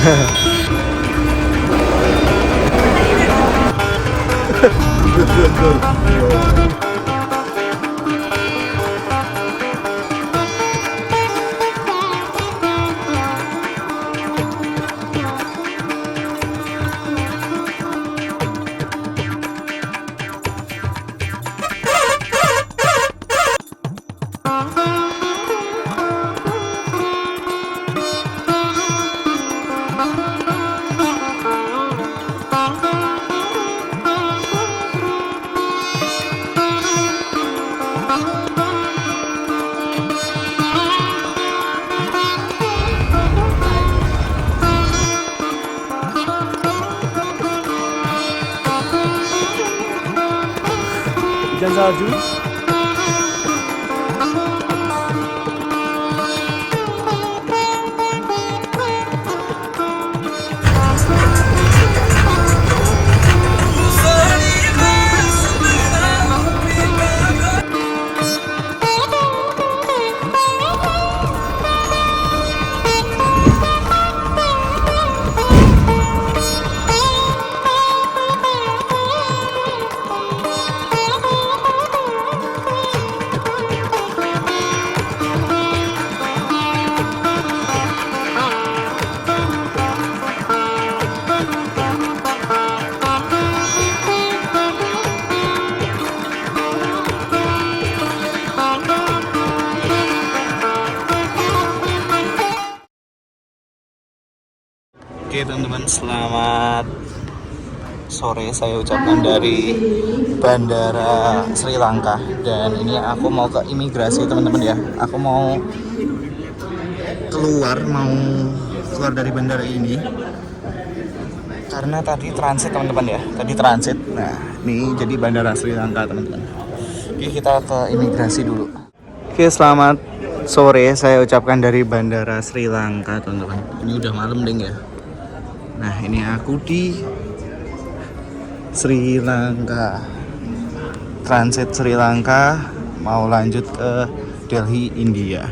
Hujan salju. Oke teman-teman, selamat sore saya ucapkan dari Bandara Sri Lanka. Dan ini aku mau ke imigrasi teman-teman ya. Aku mau keluar dari bandara ini karena tadi transit teman-teman ya. Tadi transit. Nah ini jadi Bandara Sri Lanka teman-teman. Oke, kita ke imigrasi dulu. Oke, selamat sore saya ucapkan dari Bandara Sri Lanka teman-teman. Ini udah malam ding ya. Nah ini aku di Sri Lanka, transit Sri Lanka, mau lanjut ke Delhi, India.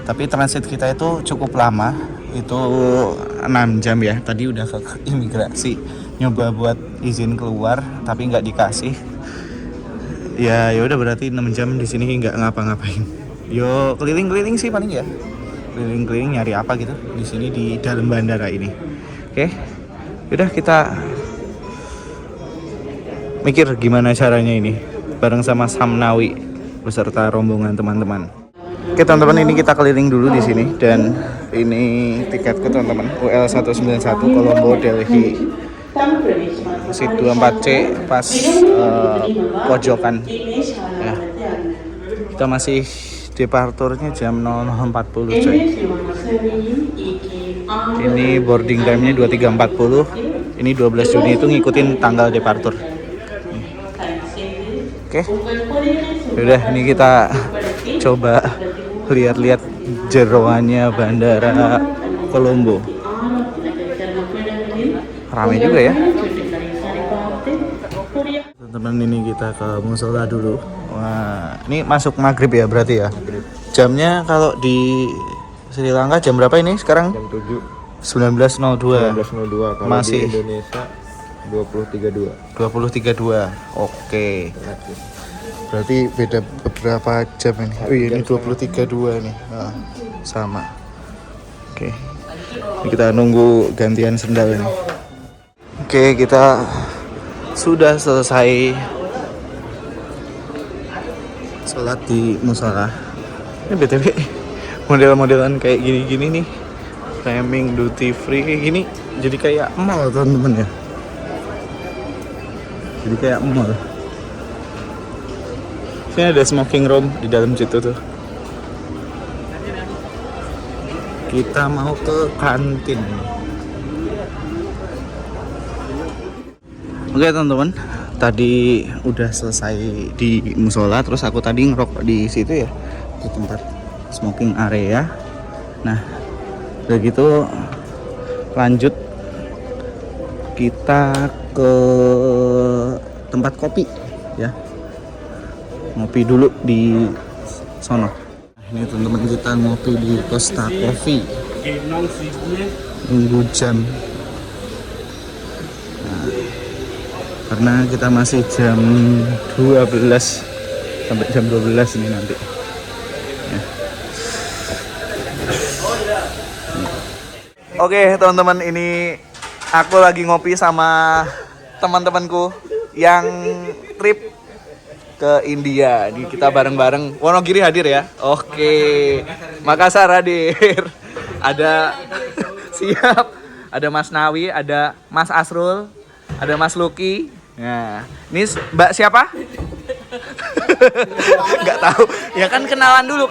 Tapi transit kita itu cukup lama, itu 6 jam ya. Tadi udah ke imigrasi, nyoba buat izin keluar, tapi nggak dikasih. Ya udah berarti 6 jam di sini nggak ngapa-ngapain. Yo keliling-keliling sih paling ya, keliling-keliling nyari apa gitu di sini di dalam bandara ini. Oke, udah kita mikir gimana caranya ini bareng sama Samnawi beserta rombongan teman-teman. Oke teman-teman, ini kita keliling dulu di sini dan ini tiketku teman-teman, UL 191 Colombo Delhi. Seat 24C pas pojokan. Ya. Kita masih departurnya jam 00.40 coy. Ini boarding time-nya 23.40. Ini 12 Juni itu ngikutin tanggal departur. Oke. Udah, ini kita coba lihat-lihat jeroannya Bandara Colombo. Ramai juga ya. Teman-teman, ini kita ke musola dulu. Wah, ini masuk maghrib ya berarti ya. Jamnya kalau di Sri Lanka jam berapa ini sekarang? Jam 7. 19.02. 19.02. Kalau masih di Indonesia 20.32. 20.32. Oke. Berarti beda beberapa jam ini. Oh iya, ini 20.32 nih. Nah, sama. Oke. Ini kita nunggu gantian sendal ini. Oke, kita sudah selesai sholat di musola. Ini BTW model-modelan kayak gini-gini nih, framing duty free kayak gini, jadi kayak mall teman-teman ya. Jadi kayak mall. Sini ada smoking room di dalam situ tuh. Kita mau ke kantin. Oke teman-teman, tadi udah selesai di musola, terus aku tadi ngerokok di situ ya, di tempat smoking area. Nah, udah gitu lanjut kita ke tempat kopi ya, ngopi dulu di sono. Ini teman-teman, kita ngopi di Costa Coffee. nunggu jam. Nah, karena kita masih jam 12 sampai jam 12 ini nanti. Ya. Oke teman-teman, ini aku lagi ngopi sama teman-temanku yang trip ke India. Ini kita bareng-bareng. Wonogiri hadir ya? Oke. Makassar hadir. Ada siap. Ada Mas Nawi, ada Mas Asrul, ada Mas Lucky. Nah, ini Mbak siapa? Nggak tahu. Ya kan kenalan dulu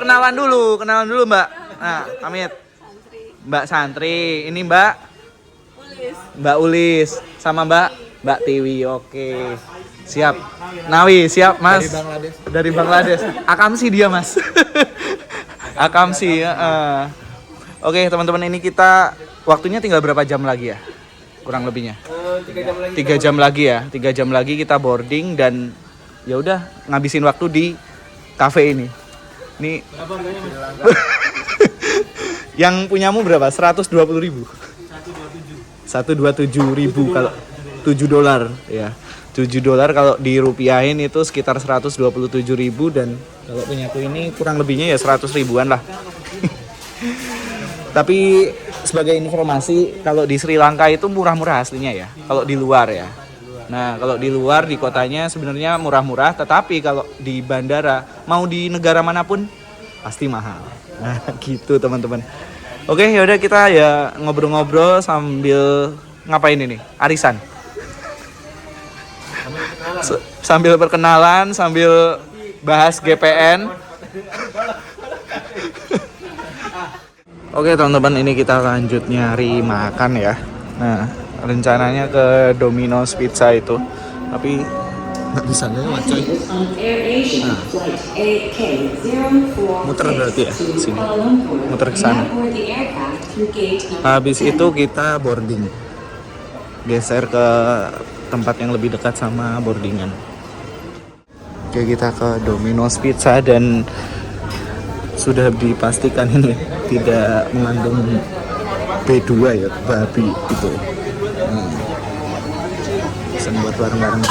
Mbak. Nah, pamit. Mbak Santri. Ini Mbak Ulis sama Mbak Tiwi. Oke. Siap. Nawi, siap, Mas. Dari Bangladesh. Akamsi dia, Mas. Akamsi, Oke, teman-teman, ini kita waktunya tinggal berapa jam lagi ya? Kurang lebihnya. 3 jam lagi ya. 3 jam lagi kita boarding dan ya udah ngabisin waktu di cafe ini. Nih. Yang punyamu berapa? 120.000. 127.000 kalau $7 ya. $7 kalau dirupiahin itu sekitar 127.000 dan kalau punyaku ini kurang lebihnya ya 100 ribuan lah. Tapi sebagai informasi, kalau di Sri Lanka itu murah-murah aslinya ya. Kalau di luar ya. Nah, kalau di luar di kotanya sebenarnya murah-murah, tetapi kalau di bandara mau di negara manapun pasti mahal. Nah, gitu teman-teman. Oke, yaudah kita ya ngobrol-ngobrol sambil ngapain ini? Arisan. Sambil perkenalan, sambil bahas GPN. Oke teman-teman, ini kita lanjut nyari makan ya. Nah, rencananya ke Domino's Pizza itu, tapi nggak bisa lewat coy. Nah, muter berarti ya sini, muter ke sana. Habis itu kita boarding, geser ke tempat yang lebih dekat sama boardingan. Oke, kita ke Domino's Pizza dan sudah dipastikan ini tidak mengandung B2 ya, babi itu. Pesan buat bareng-bareng.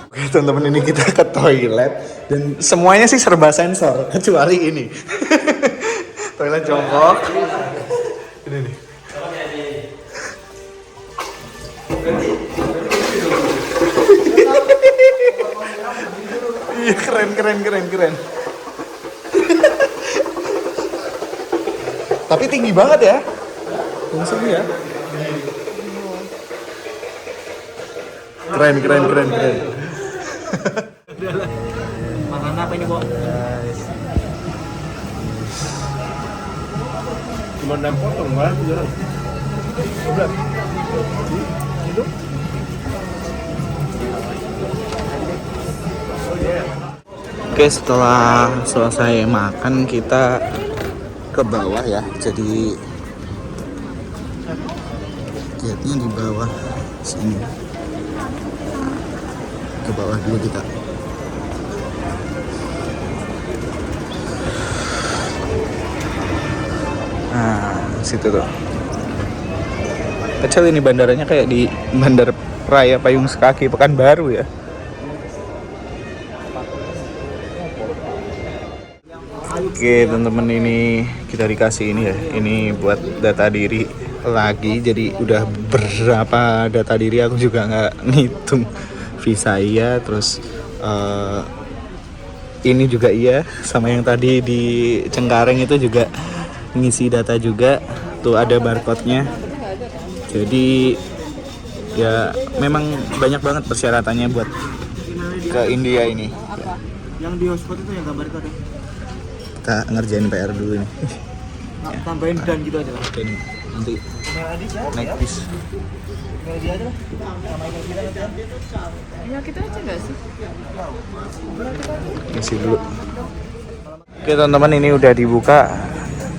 Oke teman-teman, ini kita ke toilet dan semuanya sih serba sensor kecuali ini. Toilet jongkok. Ini nih. Iya, keren. Tapi tinggi banget ya. Langsung ya. Keren. Makan apa ini, Bo? Cuma 6 potong, Bang. Udah. Itu. Oke, setelah selesai makan kita ke bawah ya. Jadi gate-nya di bawah sini. Ke bawah dulu kita. Nah, situ tuh. Kecil ini bandaranya, kayak di Bandar Raya Payung Sekaki Pekanbaru ya. Oke teman-teman, ini kita dikasih ini ya, ini buat data diri lagi. Jadi udah berapa data diri aku juga nggak ngitung. Visa iya, terus ini juga iya, sama yang tadi di Cengkareng itu juga ngisi data juga. Tuh ada barcode-nya. Jadi ya memang banyak banget persyaratannya buat ke India ini. Apa? Yang di hotspot itu yang gambar kode. Kita ngerjain PR dulu nih. Ya. Tambahin dan gitu aja lah. Oke, nanti naik bis. Ya kita aja nggak sih? Isi dulu. Oke teman-teman, ini udah dibuka.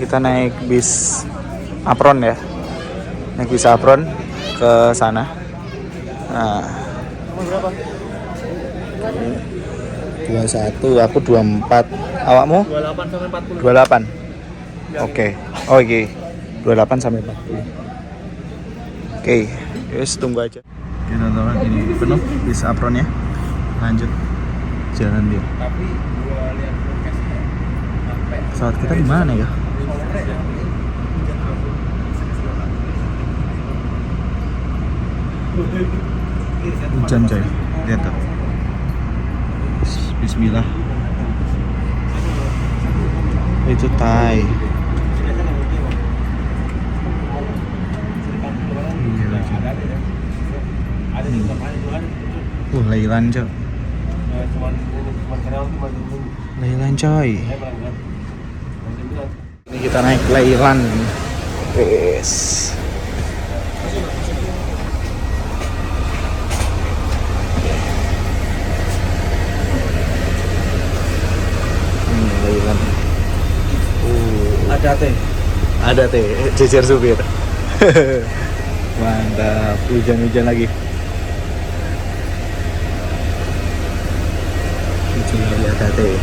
Kita naik bis Apron ya. Naik bis Apron ke sana. Nah, 21, aku 24. Awakmu? 28 sampai 40. 28. Oke. Oh iya. 28 sampai 40. Oke, guys tunggu aja. Oke teman-teman, ini penuh bis apronnya. Lanjut jalan dia. Pesawat kita di mana ya? Hujan coy, lihat tuh. Bismillah. Itu Thai. Lailan coy. Lailan coy. Ini kita naik Lailan. Yes. Lailan. Ada teh. Ada teh, jejer supir. Mantap, hujan-hujan lagi. Hujan lagi ada teh.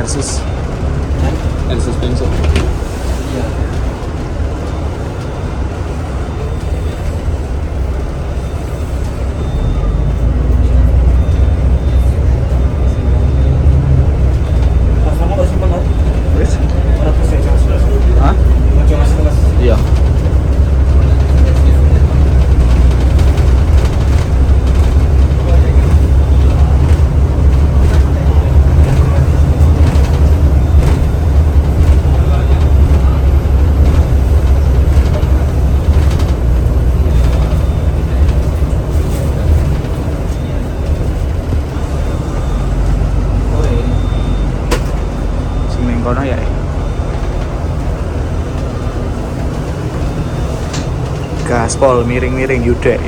Versus Benzo. Iya. Sama masih mana? Wes? Mana tuh saya sudah. Hah? Macam masih kelas. Iya. Kono ya. Gaspol miring-miring yude.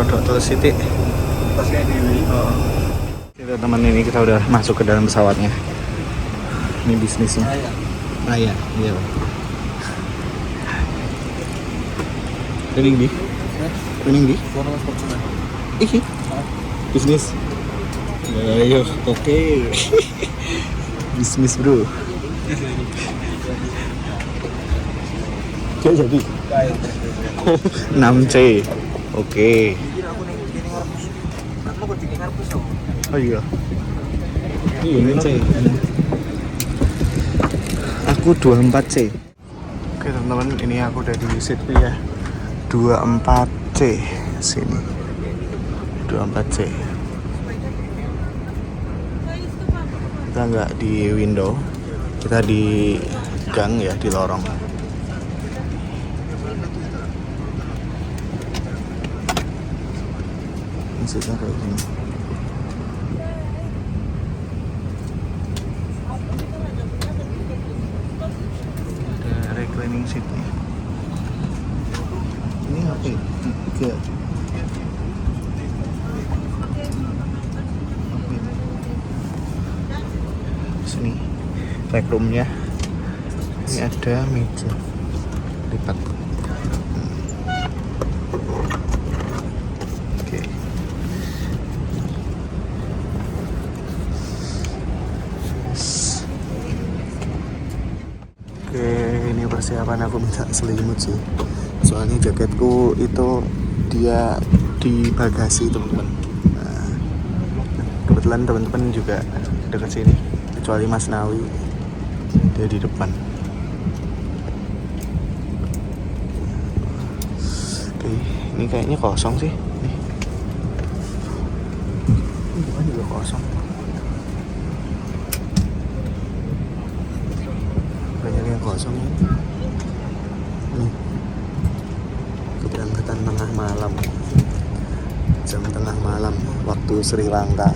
Produk Telus City. Kita teman ini kita udah masuk ke dalam pesawatnya. Ini bisnisnya. Raya, iya. Training di? Iki. Bisnis. Ayo, oke. Bisnis bro. Jadi 6C. Oke. Oh iya. Ini C. Aku 24C. Oke teman-teman, ini aku udah di sirkuit ya. 24C sini. 24C. Kita nggak di window, kita di gang ya, di lorong. Masjidnya kayak gini. Ada reclining seatnya. Ini apa ya? Tiga. Sini rek roomnya. Ini ada meja lipat. Oke. Oke, ini persiapan aku minta selimut sih. Soalnya jaketku itu dia di bagasi, teman-teman. Nah, kebetulan teman-teman juga dekat sini, kecuali Mas Nawi, dia di depan. Oke, ini kayaknya kosong sih. Nih. Ini depan juga kosong. Banyak yang kosong ya. Nih. Keberangkatan tengah malam. Jam tengah malam waktu Sri Lanka.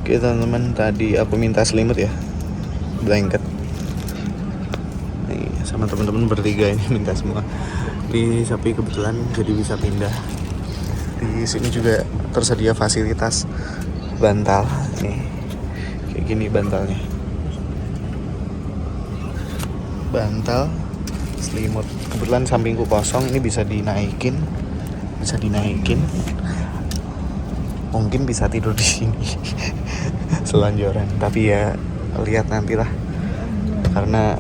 Oke teman-teman, tadi aku minta selimut ya, blanket. Nih, sama teman-teman bertiga ini minta semua. Tapi kebetulan jadi bisa pindah. Di sini juga tersedia fasilitas bantal. Nih, kayak gini bantalnya. Bantal, selimut. Kebetulan sampingku kosong, ini bisa dinaikin. Mungkin bisa tidur di sini selanjoran, tapi ya lihat nantilah, karena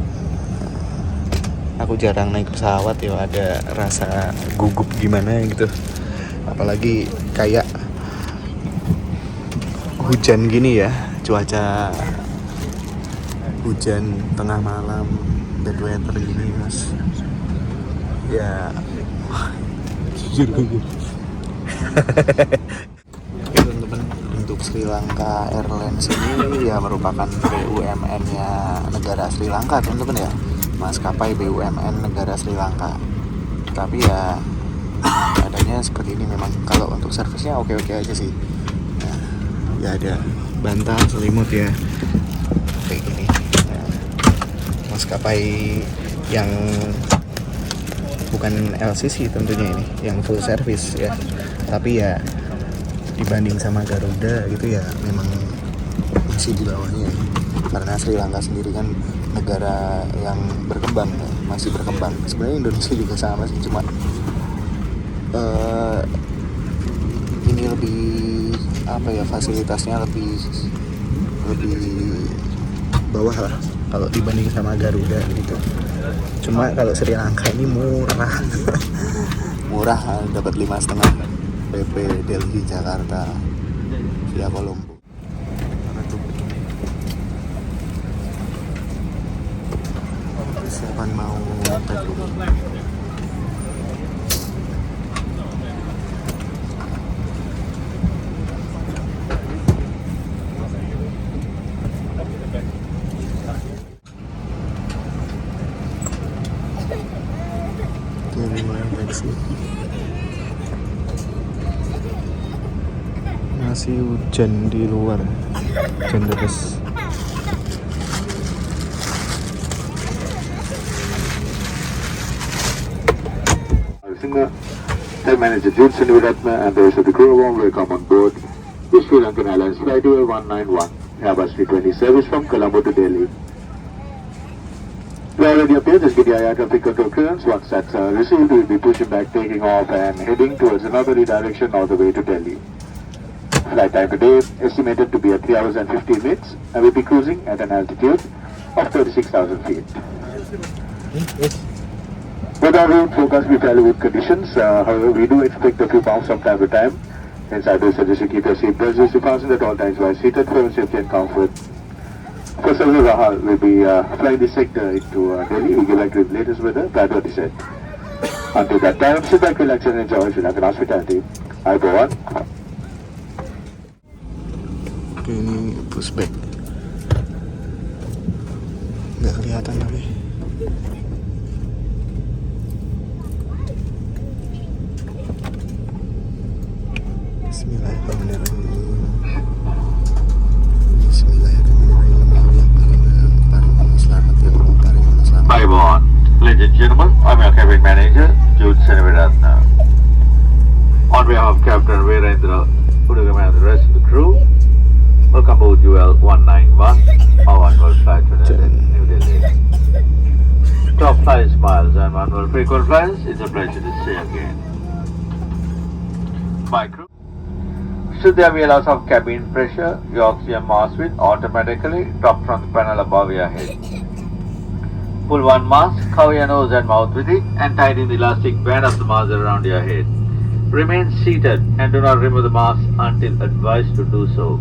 aku jarang naik pesawat ya, ada rasa gugup gimana gitu, apalagi kayak hujan gini ya, cuaca hujan tengah malam, bad weather gini mas ya. Jujur gugup. Teman-teman, untuk Sri Lanka Airlines ini ya merupakan BUMN-nya negara Sri Lanka, teman-teman ya, maskapai BUMN negara Sri Lanka. Tapi ya adanya seperti ini memang. Kalau untuk servisnya oke-oke aja sih. Nah, ya ada bantal, selimut ya, kayak gini. Nah, maskapai yang bukan LCC tentunya ini, yang full service ya. Tapi ya dibanding sama Garuda gitu ya memang masih di bawahnya, karena Sri Lanka sendiri kan negara yang berkembang ya, masih berkembang. Sebenarnya Indonesia juga sama sih, cuma ini lebih apa ya, fasilitasnya lebih bawah lah kalau dibanding sama Garuda gitu. Cuma kalau Sri Lanka ini murah. Murah, dapat 5,5 PP Delhi Jakarta via Kolombo. Persiapan mau bedroom. Ini mulai taksi. Masih hujan di luar, hujan deras. Head Manager Jude Sinivaratna and the rest of the crew, warm welcome on board the Sri Lankan Airlines Flight 191 Airbus 320 service from Colombo to Delhi. We already appeared, just get the air traffic control clearance. Once that's received, we'll be pushing back, taking off and heading towards another direction all the way to Delhi. Flight time today estimated to be at 3 hours and 15 minutes, and we'll be cruising at an altitude of 36,000 feet. With our route forecast to be fairly good conditions, however, we do expect a few bumps from time to time. Hence, I do suggest you keep your seat belts fastened at all times while seated for your safety and comfort. For several Rahal, we'll be flying this sector into Delhi. We give like the latest weather prior to descent. Until that time, sit back, relax and enjoy Sri Lankan hospitality. I go on. Oke, ini pushback. Nggak kelihatan tapi. Bismillahirrahmanirrahim. Five on. Ladies and gentlemen, I'm your cabin manager, Jude Senaviratna. On behalf of Captain Virendra Udagama and the rest of the crew, welcome aboard UL 191, our annual flight to New Delhi. Top flight smiles and manual frequent flyers, it's a pleasure to see you again. My crew. Should there be a loss of cabin pressure, your oxygen mask will automatically drop from the panel above your head. Pull one mask, cover your nose and mouth with it, and tighten the elastic band of the mask around your head. Remain seated and do not remove the mask until advised to do so.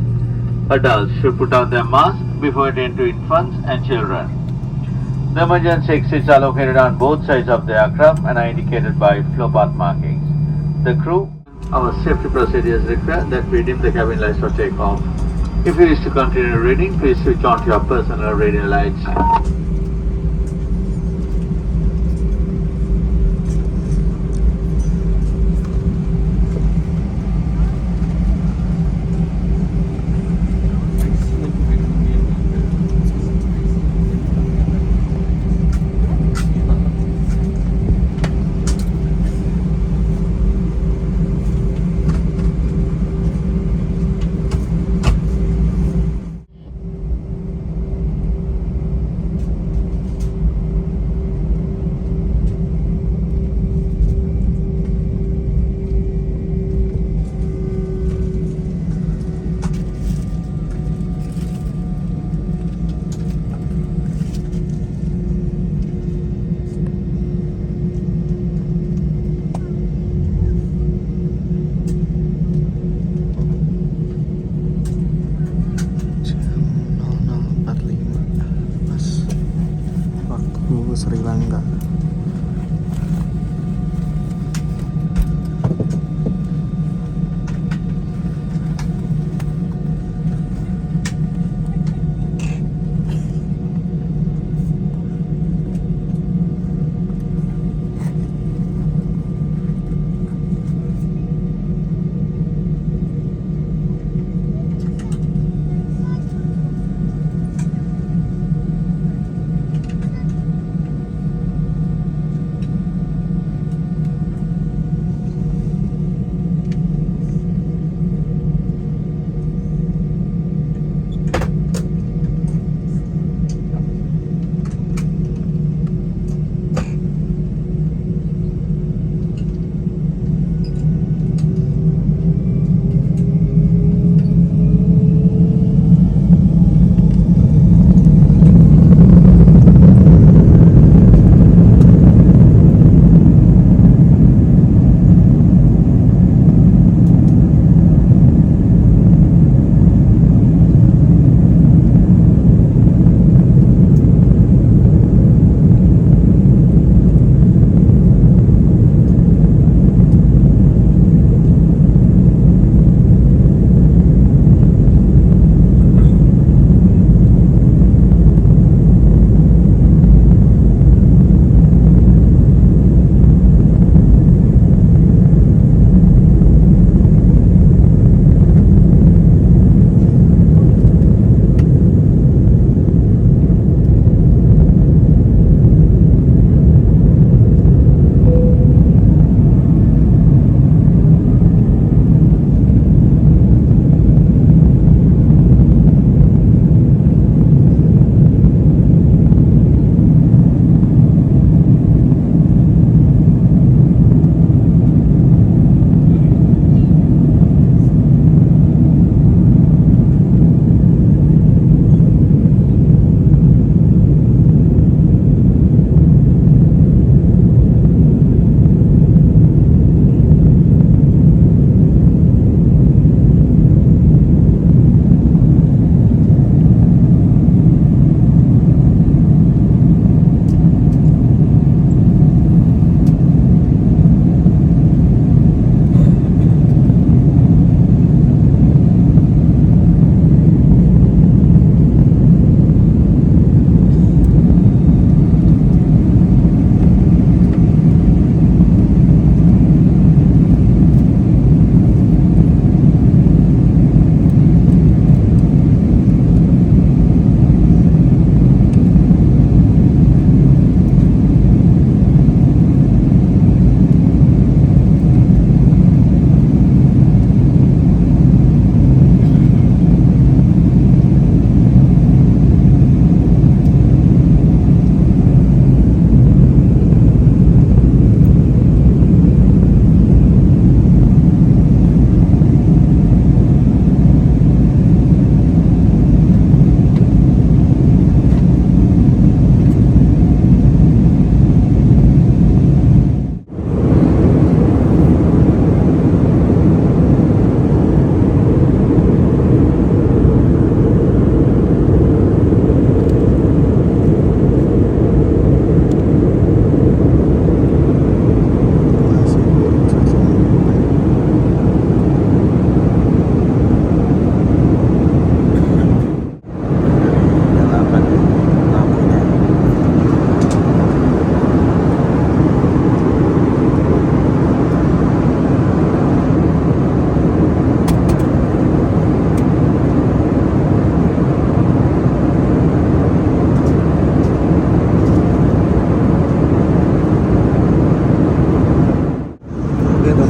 Adults should put on their mask before attending to infants and children. The emergency exits are located on both sides of the aircraft and are indicated by flow path markings. The crew, our safety procedures require that we dim the cabin lights for takeoff. If you wish to continue reading, please switch on to your personal radio lights.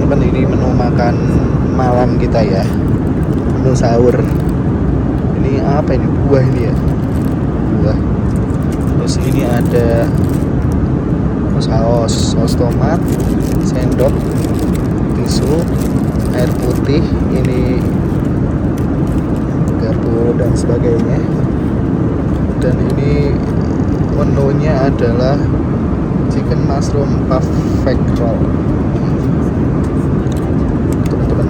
teman-teman, ini menu makan malam kita ya, menu sahur. Ini apa ini, buah ini ya, buah. Terus ini ada saus tomat, sendok, tisu, air putih, ini garpu dan sebagainya. Dan ini menunya adalah chicken mushroom perfect roll. Teman-teman,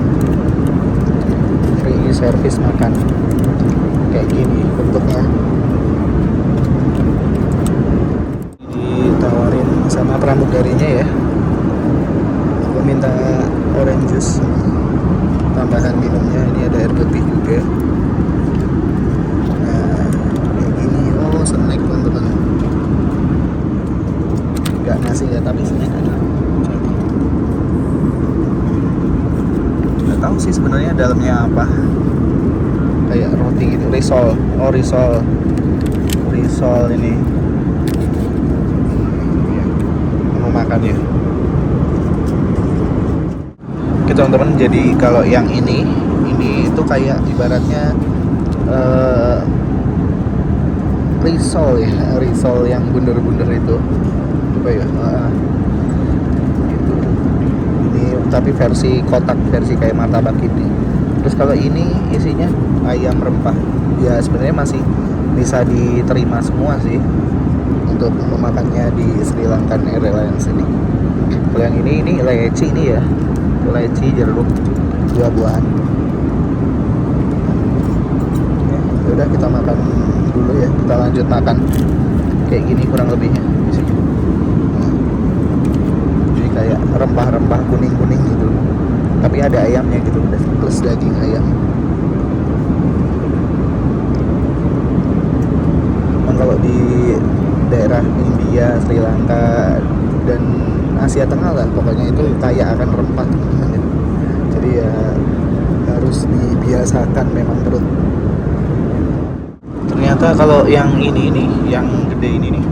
free service makan kayak gini bentuknya. Ditawarin sama pramugarinya ya, aku minta orange juice tambahan minumnya, ini ada air putih juga. Nah kayak gini, oh snack teman-teman, nggak nasi ya tapi snack aja. Nggak tahu sih sebenarnya dalamnya apa, kayak roti gitu, risol. Oh risol ini mau makan ya. Oke teman-teman, jadi kalau yang ini itu kayak ibaratnya risol ya, risol yang bunder-bunder itu apa ya, gitu. Ini tapi versi kotak, versi kayak martabak ini. Terus kalau ini isinya ayam rempah ya, sebenarnya masih bisa diterima semua sih untuk memakannya di Sri Lankan Airlines ini. Kalau yang ini leci ini ya, leci, jeruk, buah-buahan. Ya udah kita makan dulu ya, kita lanjut makan. Kayak gini kurang lebihnya di sini. Nah, jadi kayak rempah-rempah kuning-kuning gitu, tapi ada ayamnya gitu, plus daging ayam. Kalau di daerah India, Sri Lanka, dan Asia Tengah lah, pokoknya itu kaya akan rempah teman-teman ya. Jadi ya harus dibiasakan memang perut. Ternyata kalau yang ini nih, yang gede ini nih,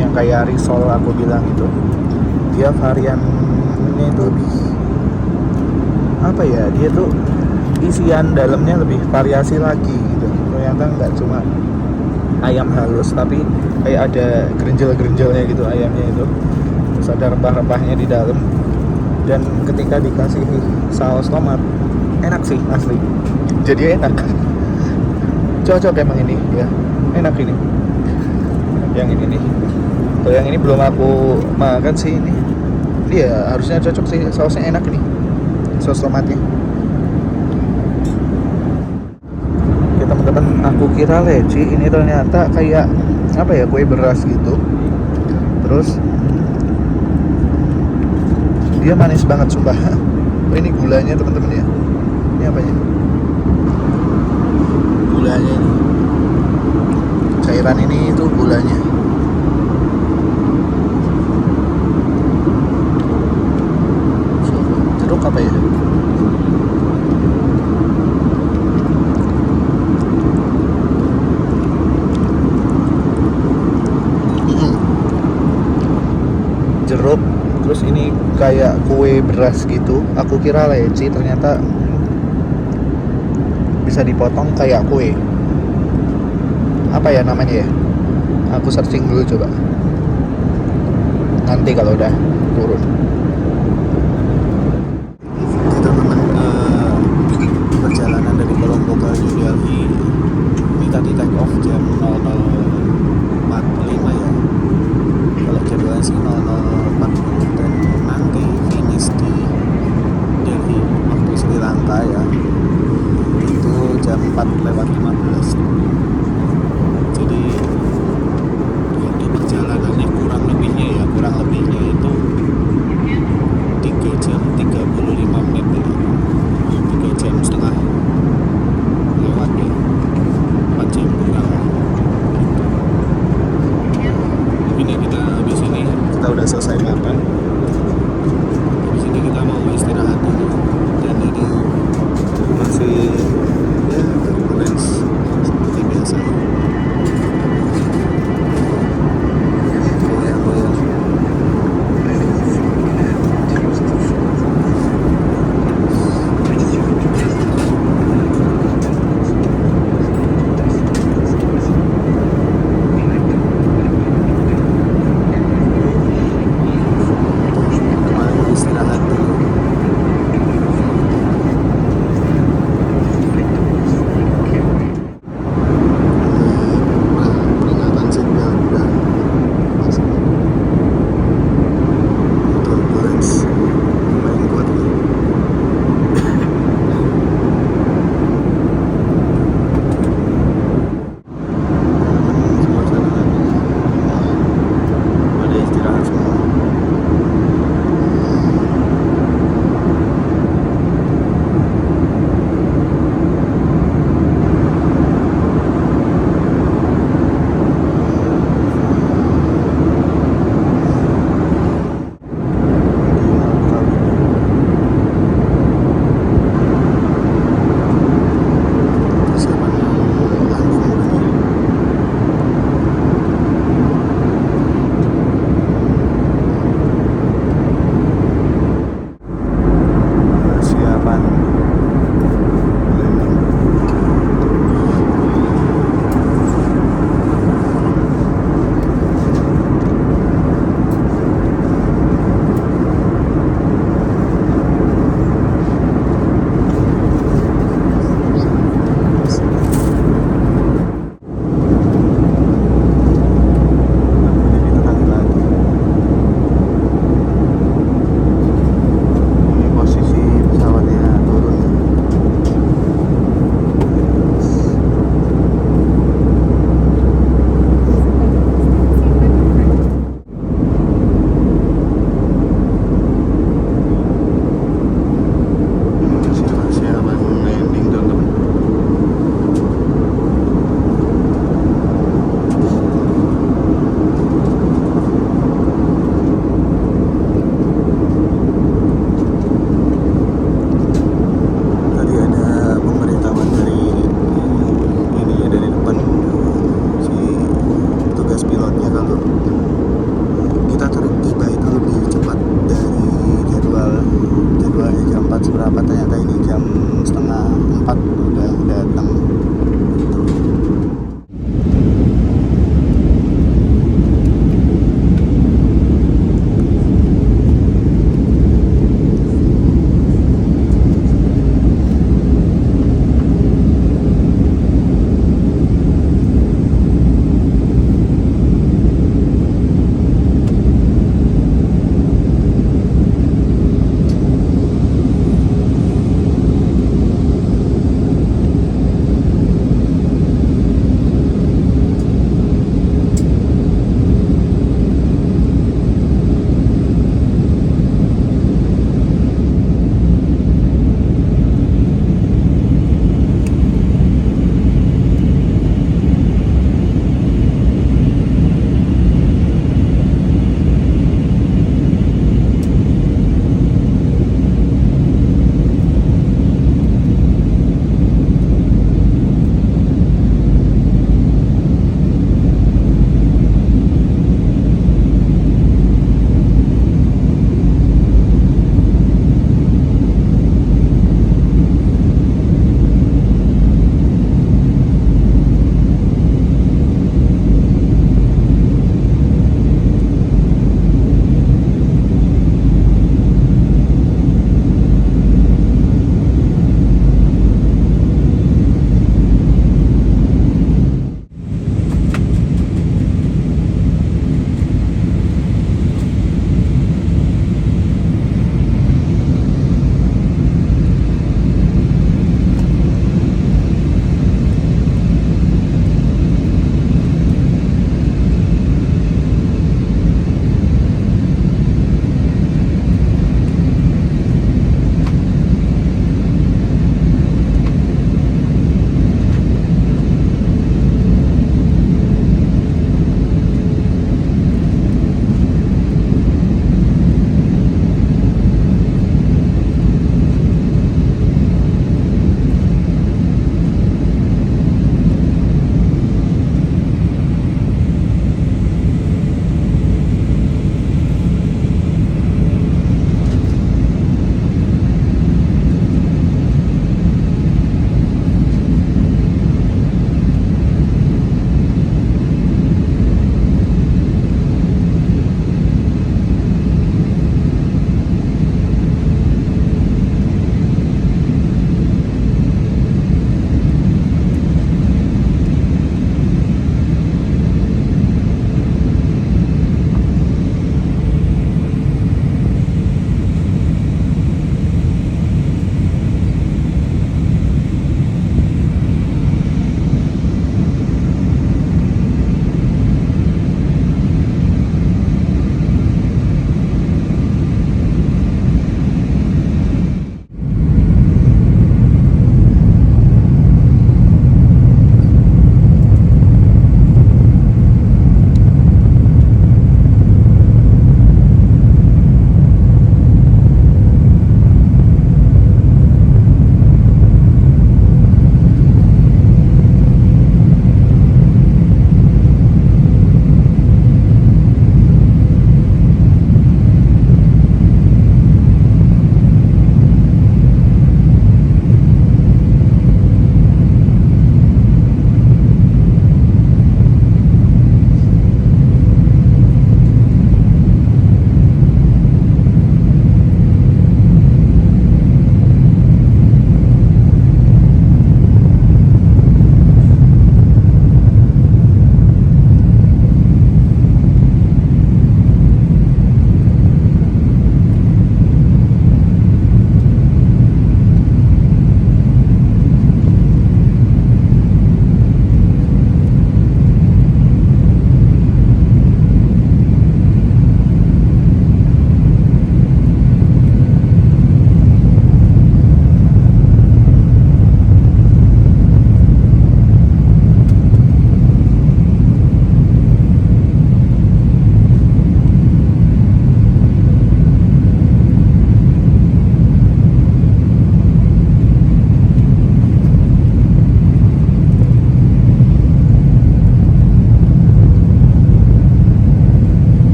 yang kayak risol aku bilang itu, dia variannya itu lebih apa ya, dia tuh isian dalamnya lebih variasi lagi gitu. Ternyata nggak cuma ayam halus, tapi kayak ada gerinjel-gerinjelnya gitu ayamnya itu. Terus ada rempah-rempahnya di dalam. Dan ketika dikasih saus tomat, enak sih asli. Jadi enak. Cocok emang ini ya. Enak ini. Yang ini nih. Kalau yang ini belum aku makan sih ini. Ini ya harusnya cocok sih, sausnya enak ini. Saus tomatnya. Teman-teman, aku kira leci, ini ternyata kayak apa ya, kue beras gitu. Terus dia manis banget sumpah. Ini gulanya teman-teman ya. Ini apanya? Gulanya ini. Cairan ini itu gulanya. Jeruk apa ya? Jeruk, terus ini kayak kue beras gitu. Aku kira leci, ternyata bisa dipotong kayak kue. Apa ya namanya ya? Aku searching dulu coba. Nanti kalau udah turun. Oke teman-teman, perjalanan dari Colombo ke New Delhi ini tadi take off jam 00.45 ya. Kalau jadwalnya sih 00.40, dan nanti finish di Delhi waktu Sri Lanka ya itu jam 4:15. Jadi waktu perjalanannya kurang lebihnya itu 3 jam 35 menit ya. 3 jam setengah lewat ya, 4 jam kurang. Ini kita habis ini kita udah selesai makan. Habis ini kita mau istirahat dulu. Dan ini masih ya turbulence seperti biasa.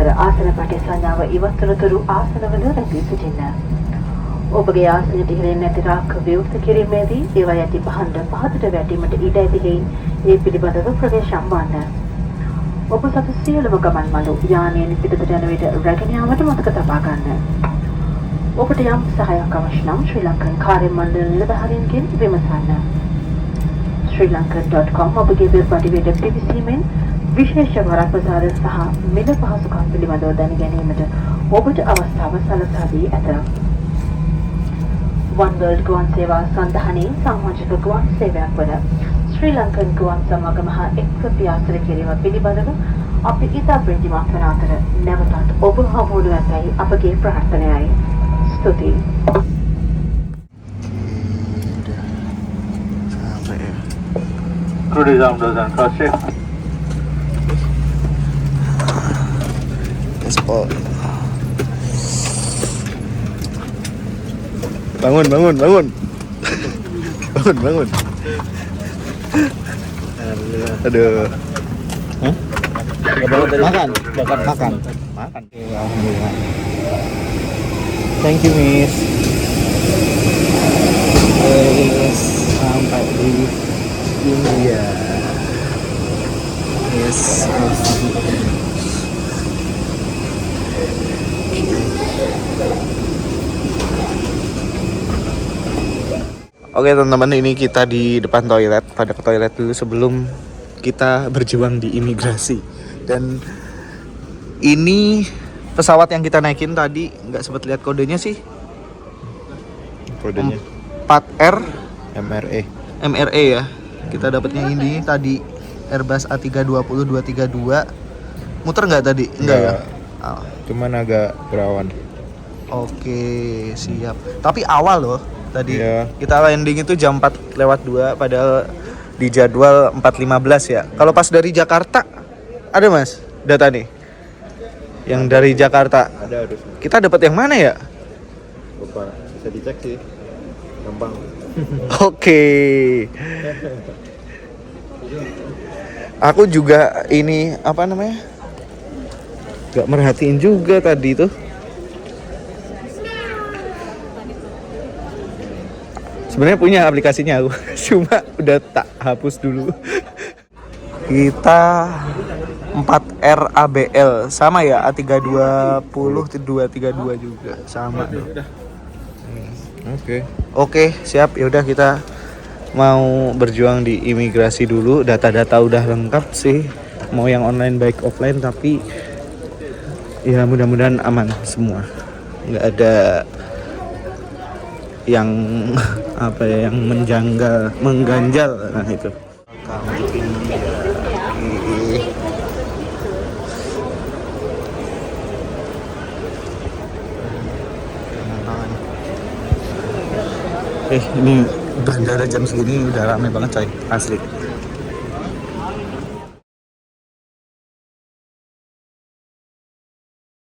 කර ආසන පටි සංඥාව ඉවත්වනතුරු ආසනවල රැඳී සිටින්න. ඔබගේ ආසනයට ඉහළින් ඇති රාක්ක විවෘත කිරීමේදී ඒවා ඇති පහඬ පහතට වැටීමට ඉඩ ඇති හේයින් ඒ පිළිබඳව ප්‍රවේශම් වන්න. ඔබ සතු සියලුම ගමන් මළු යානයෙන් පිටතට යන විට රැගෙන යාමට මතක තබා ගන්න. ඔබට යම් සහායක් අවශ්‍ය නම් ශ්‍රී ලංකන් කාර්ය මණ්ඩල නිලධාරීන්ගෙන් විමසන්න. srilankan.com ඔබගේ වෙබ් අඩවියට පිවිසීමෙන් විශේෂ වරක් ප්‍රසාර සහ මිල පහසුකම් පිළිබඳව දැන ගැනීමට ඔබට අවස්ථාව සලසා දී ඇත. One World ගුවන් සේවා සන්ධානයේ සමාජික ගුවන් සේවයක් වන ශ්‍රී ලංකන් ගුවන් සමාගම හා එක්ව පියාසර කිරීම පිළිබඳව අපි ඉතා ප්‍රතිමත් වන අතර නැවතත් ඔබ හමුවනු ඇතැයි අපගේ ප්‍රාර්ථනයයි. ස්තුතියි. Crew disarm doors and cross check. Spot. Bangun. Bangun. Aduh. Hah? Makan. Alhamdulillah. Thank you, Miss. Sampai di India. Yes. Oke teman-teman, ini kita di depan toilet. Pada ke toilet dulu sebelum kita berjuang di imigrasi. Dan ini pesawat yang kita naikin tadi, nggak sempat lihat kodenya sih. Kodenya 4R MRE. ya. Kita dapatnya ini tadi Airbus A320-232. Muter nggak tadi? Enggak ya? Oh. Cuman agak berawan. Oke, siap. Tapi awal loh tadi. Iya. Kita landing itu jam 4:02 padahal di jadwal 4:15 ya. Kalau pas dari Jakarta ada Mas data nih. Yang dari Jakarta. Ada harus. Kita dapat yang mana ya? Lupa. Bisa dicek sih. Gampang. Oke. Aku juga ini apa namanya? Gak merhatiin juga tadi tuh. Sebenarnya punya aplikasinya aku, cuma udah tak hapus dulu. Kita 4R ABL sama ya, A320-232 juga sama. Oke, siap. Ya udah kita mau berjuang di imigrasi dulu. Data-data udah lengkap sih. Mau yang online baik offline, tapi ya mudah-mudahan aman semua. Nggak ada yang apa ya, yang mengganjal. Nah itu. Ini bandara jam segini udah rame banget coy, asli.